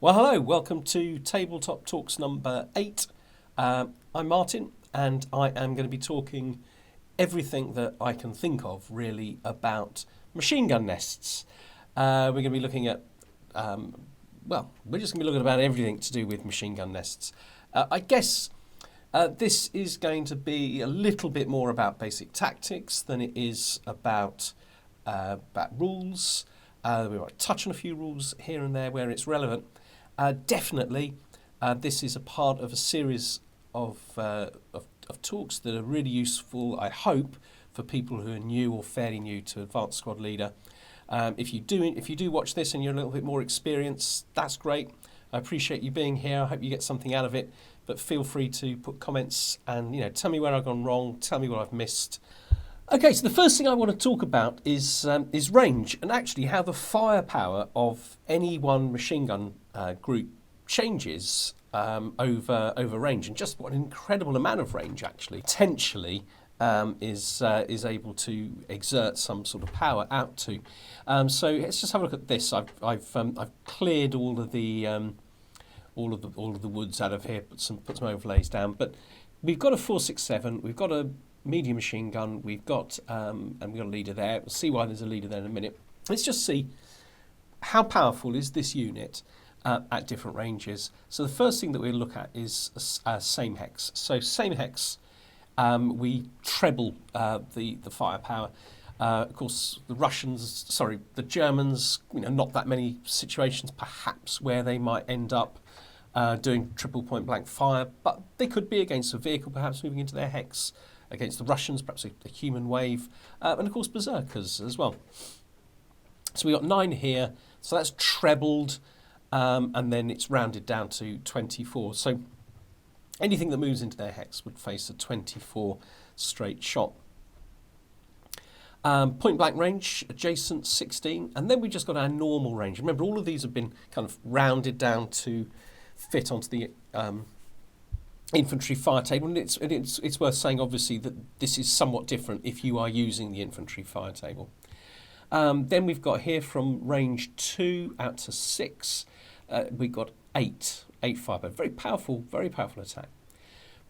Well, hello, welcome to Tabletop Talks number 8. I'm Martin, and I am going to be talking everything that I can think of, really, about machine gun nests. We're going to be looking at, we're just going to be looking about everything to do with machine gun nests. I guess this is going to be a little bit more about basic tactics than it is about rules. We might touch on a few rules here and there where it's relevant. Definitely, this is a part of a series of talks that are really useful, I hope, for people who are new or fairly new to Advanced Squad Leader. If you do watch this and you're a little bit more experienced, that's great. I appreciate you being here. I hope you get something out of it. But feel free to put comments and tell me where I've gone wrong, tell me what I've missed. Okay, so the first thing I want to talk about is range, and actually how the firepower of any one machine gun group changes over range, and just what an incredible amount of range actually potentially is able to exert some sort of power out to. So let's just have a look at this. I've cleared all of the woods out of here, put some overlays down, but we've got a 4.67. We've got a medium machine gun, we've got a leader there. We'll see why there's a leader there in a minute. Let's just see how powerful is this unit at different ranges. So the first thing that we'll look at is same hex. So same hex, we treble the firepower. Of course, the Germans, not that many situations perhaps where they might end up doing triple point blank fire, but they could be against a vehicle perhaps moving into their hex, against the Russians, perhaps a human wave, and of course berserkers as well. So we got 9 here, so that's trebled, and then it's rounded down to 24. So anything that moves into their hex would face a 24 straight shot. Point blank range, adjacent 16, and then we just got our normal range. Remember, all of these have been kind of rounded down to fit onto the infantry fire table, and it's worth saying obviously that this is somewhat different if you are using the infantry fire table. Then we've got here from range 2 out to 6, we've got 8 firepower, very powerful attack.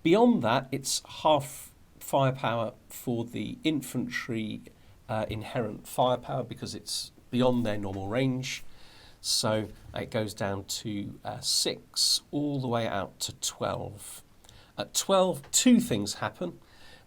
Beyond that, it's half firepower for the infantry inherent firepower because it's beyond their normal range. So it goes down to 6 all the way out to 12. At 12, 2 things happen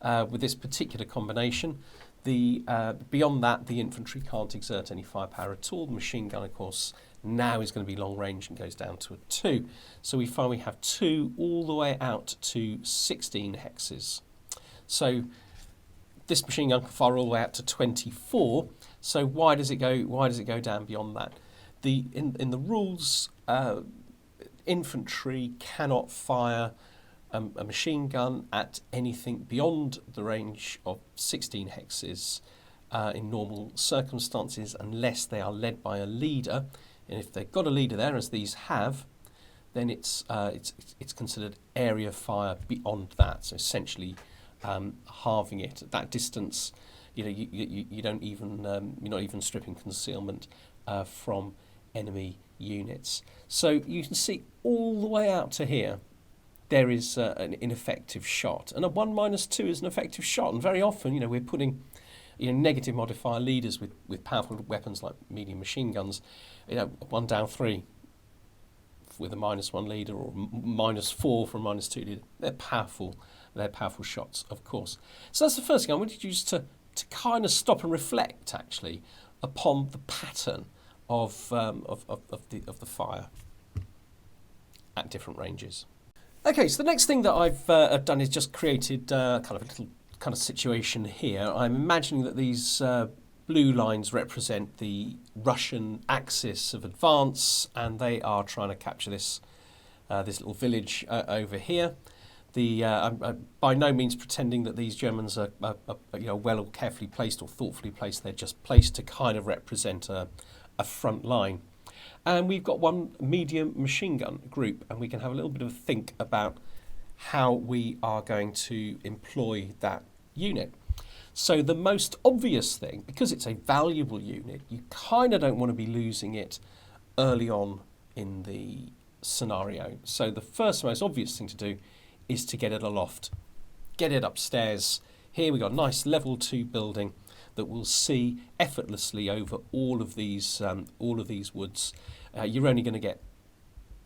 with this particular combination. Beyond that, the infantry can't exert any firepower at all. The machine gun, of course, now is going to be long range and goes down to a 2. So we find we have 2 all the way out to 16 hexes. So this machine gun can fire all the way out to 24. So why does it go down beyond that? In the rules, infantry cannot fire a machine gun at anything beyond the range of 16 hexes in normal circumstances unless they are led by a leader. And if they've got a leader there, as these have, then it's considered area fire beyond that. So essentially halving it at that distance. You don't even you're not even stripping concealment from enemy units. So you can see all the way out to here there is an ineffective shot, and a 1-2 is an effective shot, and very often we're putting negative modifier leaders with powerful weapons like medium machine guns, 1 down 3 with a -1 leader or -4 from a -2 leader. They're powerful shots, of course. So that's the first thing I wanted you to kind of stop and reflect actually upon the pattern of the fire at different ranges. Okay, so the next thing that I've done is just created kind of a little kind of situation here. I'm imagining that these blue lines represent the Russian axis of advance, and they are trying to capture this little village over here. I'm by no means pretending that these Germans are well or carefully placed or thoughtfully placed. They're just placed to kind of represent a front line. And we've got one medium machine gun group, and we can have a little bit of a think about how we are going to employ that unit. So the most obvious thing, because it's a valuable unit, you kind of don't want to be losing it early on in the scenario. So the first most obvious thing to do is to get it aloft, get it upstairs. Here we got a nice level 2 building that will see effortlessly over all of these woods. You're only going to get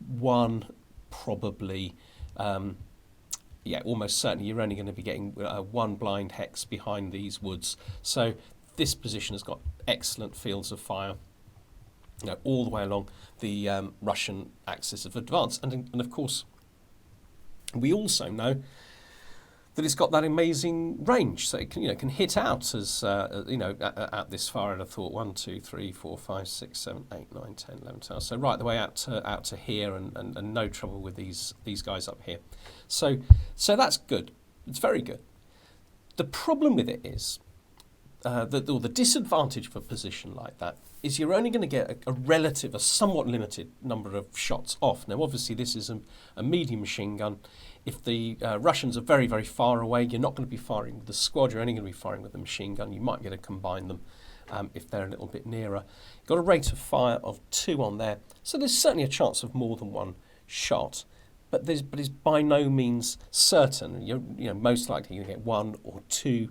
one, probably, almost certainly you're only going to be getting one blind hex behind these woods. So this position has got excellent fields of fire, all the way along the Russian axis of advance. And of course, we also know that it's got that amazing range, so it can hit out as out this far. And I thought 1, 2, 3, 4, 5, 6, 7, 8, 9, 10, 11, 12. So right the way out to here, and no trouble with these guys up here. So that's good. It's very good. The problem with it is the disadvantage of a position like that is you're only going to get a somewhat limited number of shots off. Now, obviously, this is a medium machine gun. If the Russians are very, very far away, you're not going to be firing with the squad. You're only going to be firing with the machine gun. You might be able to combine them if they're a little bit nearer. You've got a rate of fire of 2 on there, so there's certainly a chance of more than one shot. But it's by no means certain. You're most likely going to get 1 or 2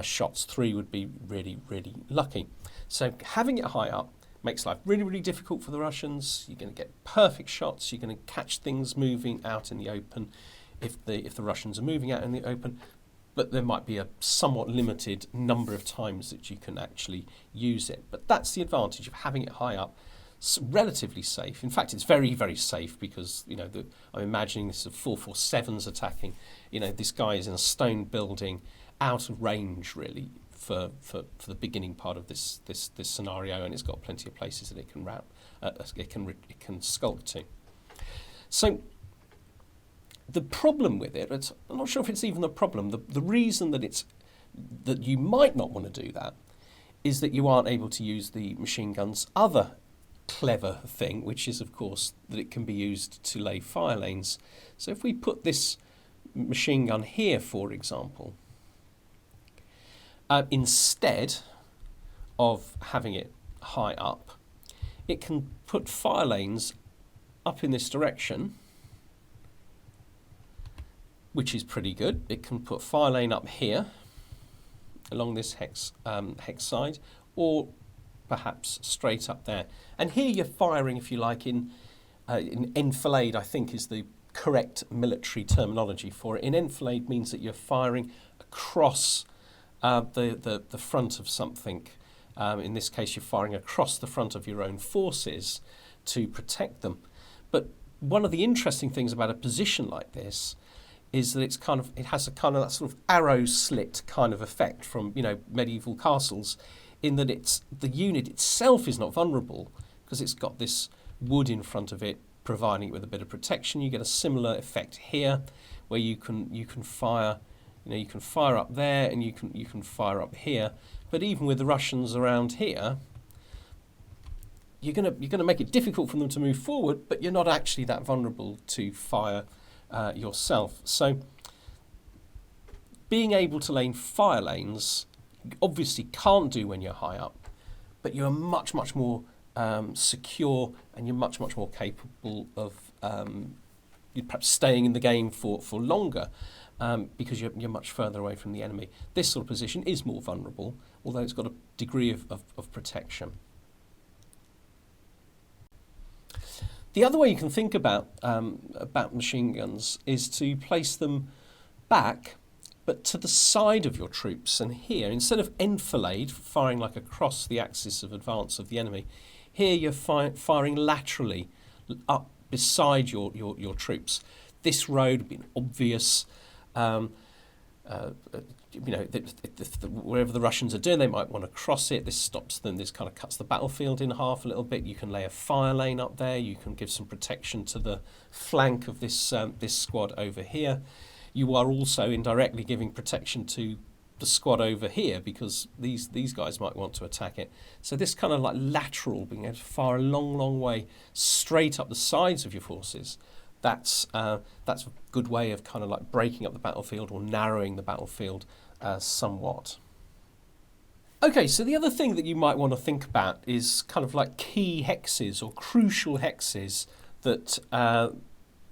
shots. 3 would be really, really lucky. So having it high up makes life really, really difficult for the Russians. You're going to get perfect shots. You're going to catch things moving out in the open if the Russians are moving out in the open. But there might be a somewhat limited number of times that you can actually use it. But that's the advantage of having it high up. It's relatively safe. In fact, it's very, very safe because I'm imagining this is 447s attacking. This guy is in a stone building, out of range really for the beginning part of this scenario, and it's got plenty of places that it can it can skulk to. So the problem with it, I'm not sure if it's even a problem. The reason that you might not want to do that is that you aren't able to use the machine gun's other clever thing, which is, of course, that it can be used to lay fire lanes. So if we put this machine gun here, for example, instead of having it high up, it can put fire lanes up in this direction, which is pretty good. It can put fire lane up here along this hex side, or perhaps straight up there. And here you're firing, if you like, in enfilade, I think is the correct military terminology for it. In enfilade means that you're firing across the front of something. In this case, you're firing across the front of your own forces to protect them. But one of the interesting things about a position like this is that it has a kind of that sort of arrow slit kind of effect from medieval castles, in that the unit itself is not vulnerable because it's got this wood in front of it providing it with a bit of protection. You get a similar effect here where you can fire. You can fire up there and you can fire up here, but even with the Russians around here, you're gonna make it difficult for them to move forward, but you're not actually that vulnerable to fire yourself. So being able to lay fire lanes, you obviously can't do when you're high up, but you're much, much more secure, and you're much, much more capable of perhaps staying in the game for longer. Because you're much further away from the enemy. This sort of position is more vulnerable, although it's got a degree of protection. The other way you can think about machine guns is to place them back, but to the side of your troops. And here, instead of enfilade, firing like across the axis of advance of the enemy, here you're firing laterally up beside your troops. This road would be obvious. Wherever the Russians are doing, they might want to cross it. This stops them. This kind of cuts the battlefield in half a little bit. You can lay a fire lane up there. You can give some protection to the flank of this squad over here. You are also indirectly giving protection to the squad over here because these guys might want to attack it. So this kind of like lateral, being able to fire a long, long way straight up the sides of your forces. That's a good way of kind of like breaking up the battlefield or narrowing the battlefield somewhat. Okay, so the other thing that you might want to think about is kind of like key hexes or crucial hexes that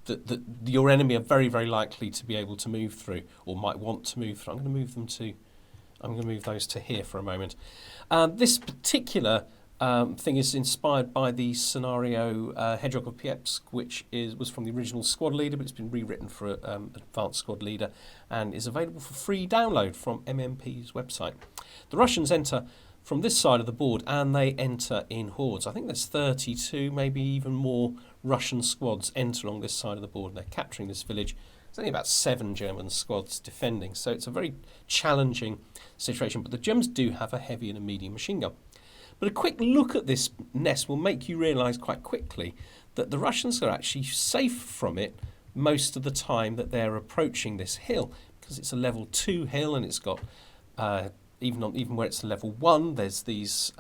that your enemy are very, very likely to be able to move through, or might want to move through. I'm going to move those to here for a moment. This particular thing is inspired by the scenario Hedgehog of Piepsk, which was from the original Squad Leader, but it's been rewritten for Advanced Squad Leader and is available for free download from MMP's website. The Russians enter from this side of the board, and they enter in hordes. I think there's 32, maybe even more Russian squads enter along this side of the board, and they're capturing this village. There's only about 7 German squads defending, so it's a very challenging situation. But the Germans do have a heavy and a medium machine gun. But a quick look at this nest will make you realise quite quickly that the Russians are actually safe from it most of the time that they're approaching this hill, because it's a level 2 hill, and it's got even where it's level 1, there's these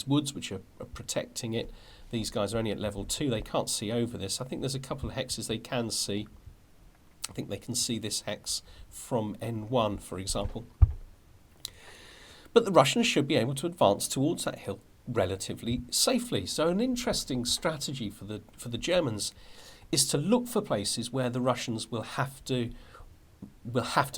woods which are protecting it. These guys are only at level 2. They can't see over this. I think there's a couple of hexes they can see. I think they can see this hex from N1, for example. But the Russians should be able to advance towards that hill relatively safely. So an interesting strategy for the Germans is to look for places where the Russians will have to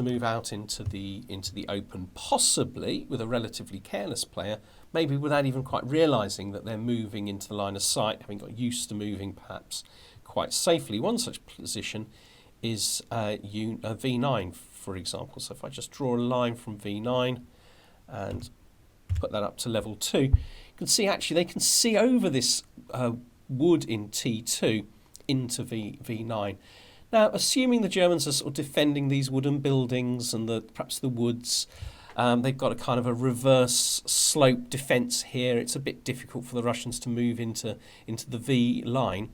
move out into the open, possibly with a relatively careless player, maybe without even quite realising that they're moving into the line of sight, having got used to moving perhaps quite safely. One such position is V9, for example. So if I just draw a line from V9 and put that up to level 2, you can see actually they can see over this wood in T2 into V9. Now, assuming the Germans are sort of defending these wooden buildings and perhaps the woods, they've got a kind of a reverse slope defence here. It's a bit difficult for the Russians to move into the V line.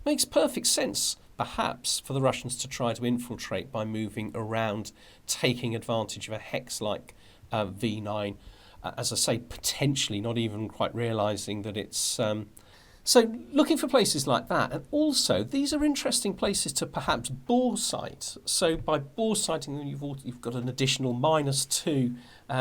Makes perfect sense, perhaps, for the Russians to try to infiltrate by moving around, taking advantage of a hex like V9. As I say, potentially not even quite realising that it's... So looking for places like that, and also these are interesting places to perhaps bore sight. So by bore sighting them, you've got an additional -2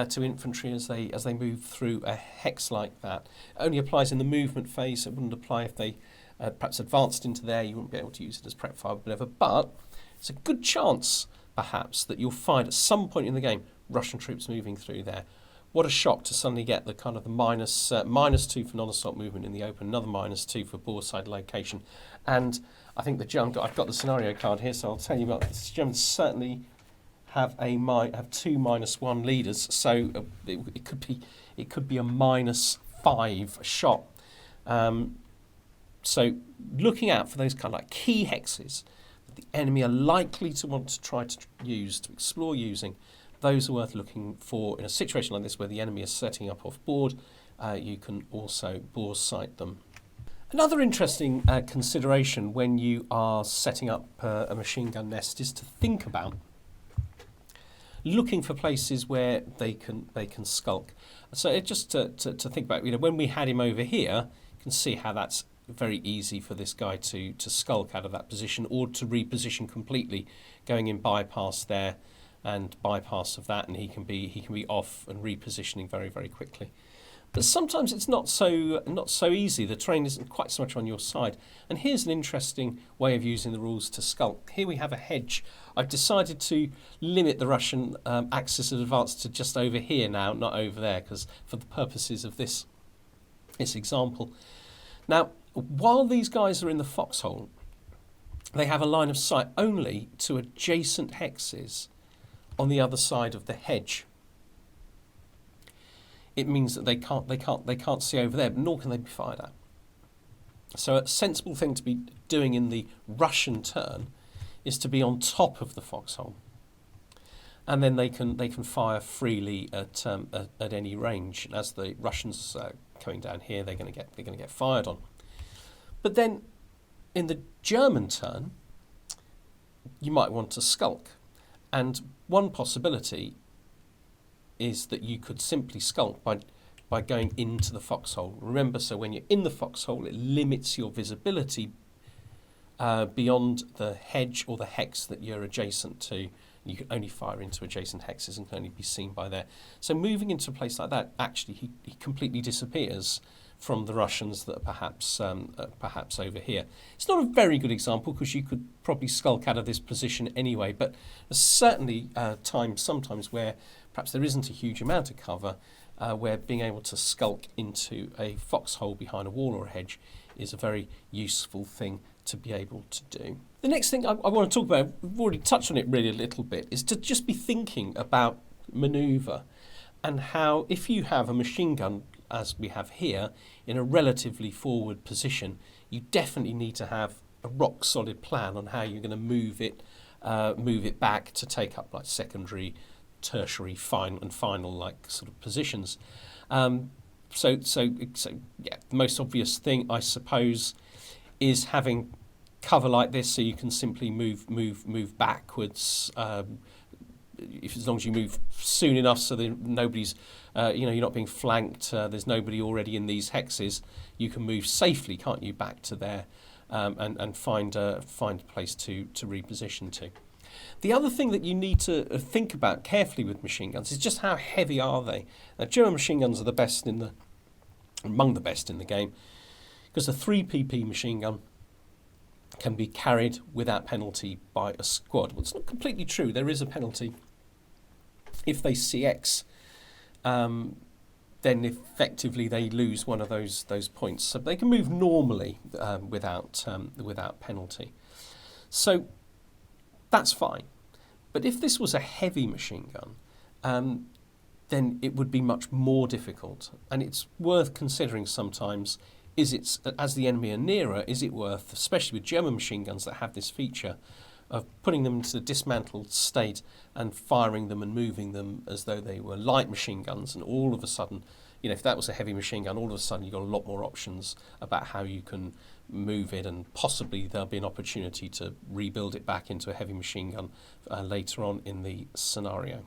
to infantry as they move through a hex like that. It only applies in the movement phase. It wouldn't apply if they perhaps advanced into there. You wouldn't be able to use it as prep fire, whatever. But it's a good chance, perhaps, that you'll find at some point in the game Russian troops moving through there. What a shock to suddenly get the kind of the -2 for non-assault movement in the open, another -2 for bore side location. And I think I've got the scenario card here, so I'll tell you about this. The Germans certainly have two -1 leaders, so it could be a -5 shot. So looking out for those kind of like key hexes that the enemy are likely to want to try to explore using. Those are worth looking for in a situation like this where the enemy is setting up off board. You can also bore sight them. Another interesting consideration when you are setting up a machine gun nest is to think about looking for places where they can skulk. So just to think about, when we had him over here, you can see how that's very easy for this guy to skulk out of that position or to reposition completely, going in bypass there and bypass of that, and he can be off and repositioning very, very quickly. But sometimes it's not so easy. The terrain isn't quite so much on your side. And here's an interesting way of using the rules to skulk. Here we have a hedge. I've decided to limit the Russian axis of advance to just over here now, not over there, because for the purposes of this example. Now, while these guys are in the foxhole, they have a line of sight only to adjacent hexes on the other side of the hedge. It means that they can't see over there, but nor can they be fired at. So a sensible thing to be doing in the Russian turn is to be on top of the foxhole, and then they can fire freely at any range. And as the Russians coming down here, they're going to get fired on. But then in the German turn, you might want to skulk. And one possibility is that you could simply skulk by going into the foxhole. Remember, so when you're in the foxhole, it limits your visibility beyond the hedge or the hex that you're adjacent to. You can only fire into adjacent hexes and can only be seen by there. So moving into a place like that, actually, he completely disappears from the Russians that are perhaps over here. It's not a very good example because you could probably skulk out of this position anyway, but there's certainly times sometimes where perhaps there isn't a huge amount of cover, where being able to skulk into a foxhole behind a wall or a hedge is a very useful thing to be able to do. The next thing I want to talk about, we've already touched on it really a little bit, is to just be thinking about manoeuvre and how if you have a machine gun, as we have here, in a relatively forward position, you definitely need to have a rock solid plan on how you're going to move it back to take up like secondary, tertiary, final like sort of positions. So yeah, the most obvious thing I suppose is having cover like this, so you can simply move backwards. As long as you move soon enough, so that nobody's, you're not being flanked. There's nobody already in these hexes. You can move safely, can't you, back to there, and find a place to reposition to. The other thing that you need to think about carefully with machine guns is just how heavy are they. Now, German machine guns are among the best in the game, because a 3 pp machine gun can be carried without penalty by a squad. Well, it's not completely true. There is a penalty. If they CX, then effectively they lose one of those points. So they can move normally without penalty. So that's fine. But if this was a heavy machine gun, then it would be much more difficult. And it's worth considering sometimes, as the enemy are nearer, is it worth, especially with German machine guns that have this feature, of putting them into a dismantled state and firing them and moving them as though they were light machine guns, and all of a sudden, if that was a heavy machine gun, all of a sudden you've got a lot more options about how you can move it, and possibly there'll be an opportunity to rebuild it back into a heavy machine gun later on in the scenario.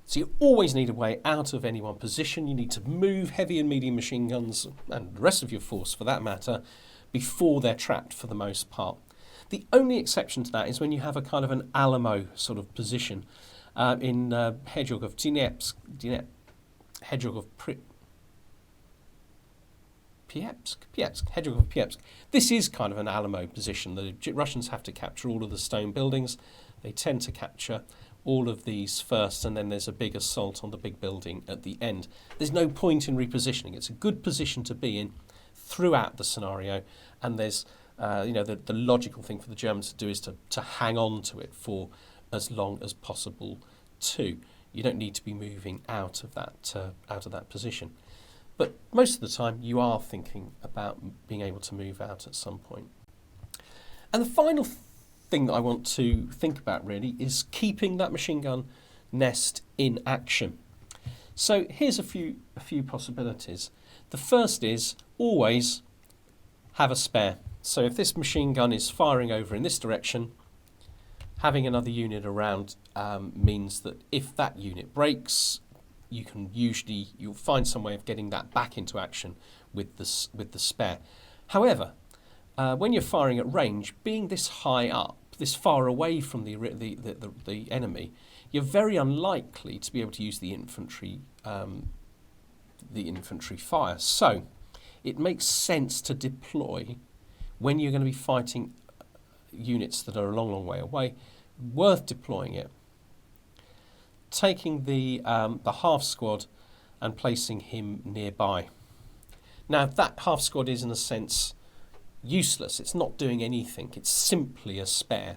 So you always need a way out of any one position. You need to move heavy and medium machine guns, and the rest of your force for that matter, before they're trapped for the most part. The only exception to that is when you have a kind of an Alamo sort of position in Hedgehog of Dnepr, Hedgehog of Piepsk, Hedgehog of Piepsk. This is kind of an Alamo position. The Russians have to capture all of the stone buildings. They tend to capture all of these first, and then there's a big assault on the big building at the end. There's no point in repositioning. It's a good position to be in throughout the scenario, and there's the logical thing for the Germans to do is to hang on to it for as long as possible too. You don't need to be moving out of that position. But most of the time you are thinking about being able to move out at some point. And the final thing that I want to think about really is keeping that machine gun nest in action. So here's a few possibilities. The first is always have a spare. So if this machine gun is firing over in this direction, having another unit around means that if that unit breaks, you'll find some way of getting that back into action with the spare. However, when you're firing at range, being this high up, this far away from the enemy, you're very unlikely to be able to use the infantry fire. So it makes sense to deploy when you're going to be fighting units that are a long way away. Worth deploying it, taking the half squad and placing him nearby. Now that half squad is in a sense useless. It's not doing anything. It's simply a spare.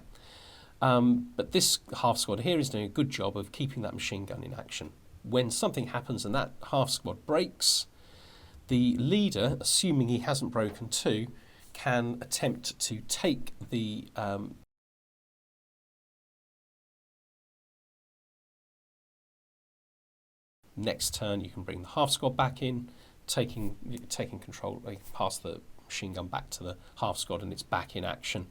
But this half squad here is doing a good job of keeping that machine gun in action. When something happens and that half squad breaks, the leader, assuming he hasn't broken too, can attempt to take the next turn. You can bring the half squad back in, taking control, pass the machine gun back to the half squad, and it's back in action.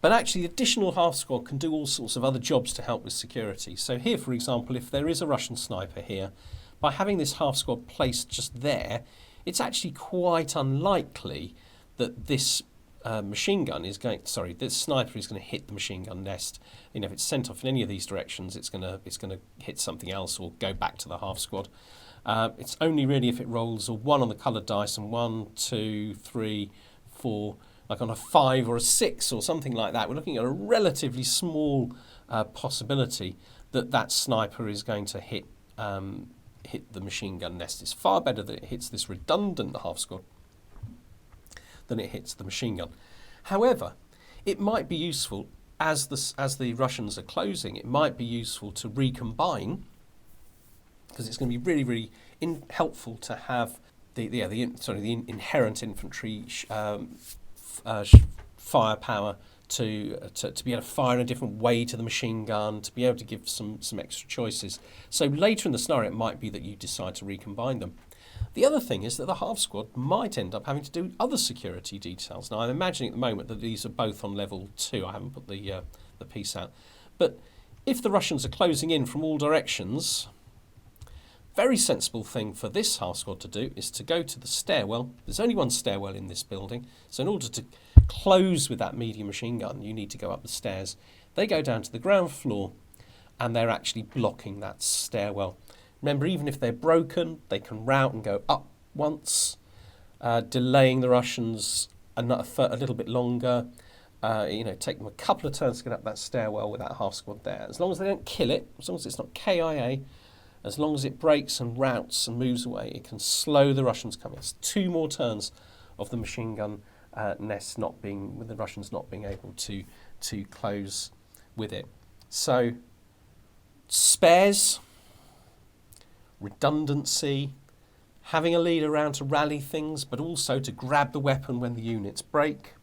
But actually the additional half squad can do all sorts of other jobs to help with security. So here, for example, if there is a Russian sniper here, by having this half squad placed just there, it's actually quite unlikely that this this sniper is going to hit the machine gun nest. If it's sent off in any of these directions, it's going to hit something else or go back to the half squad. It's only really if it rolls a 1 on the coloured dice and 1, 2, 3, 4, like on a 5 or a 6 or something like that. We're looking at a relatively small possibility that that sniper is going to hit the machine gun nest. It's far better that it hits this redundant half squad than it hits the machine gun. However, it might be useful as the Russians are closing. It might be useful to recombine, because it's going to be really, really helpful to have the inherent infantry firepower to be able to fire in a different way to the machine gun, to be able to give some extra choices. So later in the scenario, it might be that you decide to recombine them. The other thing is that the half squad might end up having to do other security details. Now, I'm imagining at the moment that these are both on level 2. I haven't put the piece out. But if the Russians are closing in from all directions, very sensible thing for this half squad to do is to go to the stairwell. There's only one stairwell in this building, so in order to close with that medium machine gun, you need to go up the stairs. They go down to the ground floor, and they're actually blocking that stairwell. Remember, even if they're broken, they can route and go up once, delaying the Russians a little bit longer. Take them a couple of turns to get up that stairwell with that half squad there. As long as they don't kill it, as long as it's not KIA, as long as it breaks and routes and moves away, it can slow the Russians coming. It's 2 more turns of the machine gun nest with the Russians not being able to close with it. So spares, redundancy, having a lead around to rally things, but also to grab the weapon when the units break,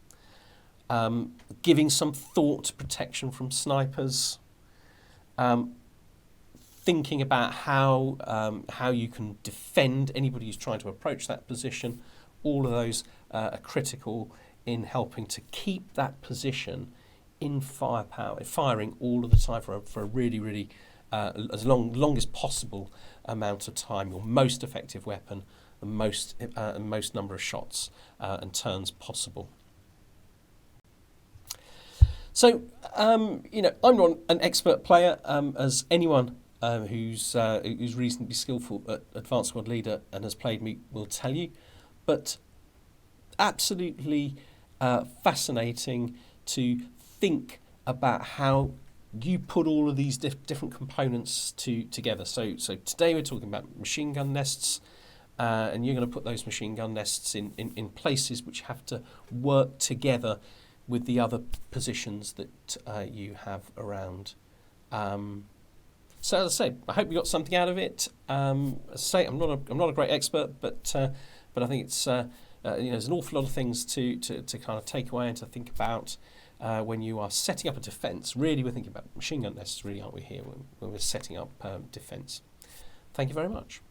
giving some thought to protection from snipers, thinking about how you can defend anybody who's trying to approach that position. All of those are critical in helping to keep that position in firepower, firing all of the time for a really, really longest possible amount of time. Your most effective weapon, the most number of shots and turns possible. So, I'm not an expert player, as anyone who's reasonably skillful at Advanced Squad Leader and has played me will tell you, but absolutely fascinating to think about how you put all of these different components together. So today we're talking about machine gun nests, and you're going to put those machine gun nests in places which have to work together with the other positions that you have around. So as I say, I hope you got something out of it. As I say, I'm not a great expert, but I think it's there's an awful lot of things to kind of take away and to think about when you are setting up a defence. Really, we're thinking about machine gun nests, really, aren't we, here, when we're setting up defence. Thank you very much.